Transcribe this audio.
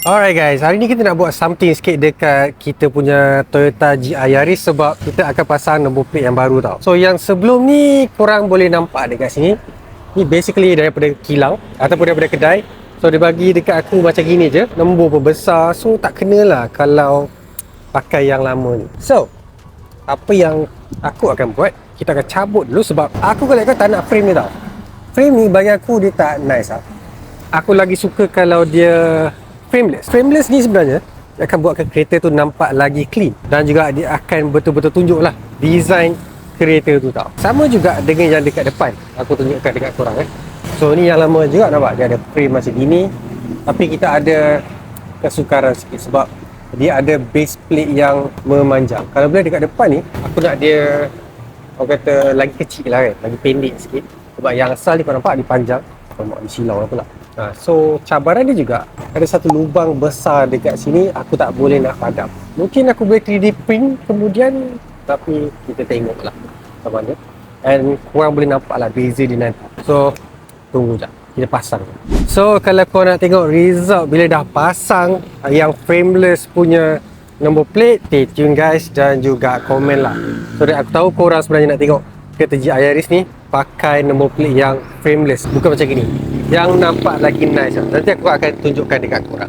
Alright guys, hari ni kita nak buat something sikit dekat kita punya Toyota GR Yaris sebab kita akan pasang nombor plate yang baru tau. So yang sebelum ni korang boleh nampak dekat sini. Ni basically daripada kilang ataupun daripada kedai. So dia bagi dekat aku macam gini je, nombor pun besar. So tak kenalah kalau pakai yang lama ni. So apa yang aku akan buat, kita akan cabut dulu sebab aku kalau tak nak frame ni tau. Frame ni bagi aku dia tak nice tau. Aku lagi suka kalau dia frameless. Frameless ni sebenarnya dia akan buatkan kereta tu nampak lagi clean dan juga dia akan betul-betul tunjuklah design kereta tu tau. Sama juga dengan yang dekat depan. Aku tunjukkan dekat korang So ni yang lama juga nampak dia ada frame macam gini. Tapi kita ada kesukaran sikit sebab dia ada base plate yang memanjang. Kalau boleh dekat depan ni aku nak dia orang kata lagi kecil lah lagi pendek sikit. Sebab yang asal ni kau nampak dia panjang. Nampak dia silau lah pula. So cabaran dia juga ada satu lubang besar dekat sini, aku tak boleh nak padam. Mungkin aku boleh 3D print kemudian, tapi kita tengoklah macam mana. And korang boleh nampak lah beza dia nanti. So tunggu sekejap, kita pasang. So kalau korang nak tengok result bila dah pasang yang frameless punya nombor plate, stay tune guys dan juga komen lah. So aku tahu korang sebenarnya nak tengok kereta GR Yaris ni pakai nombor plate yang frameless, bukan macam gini yang nampak lagi nice. Nanti aku akan tunjukkan dekat korang.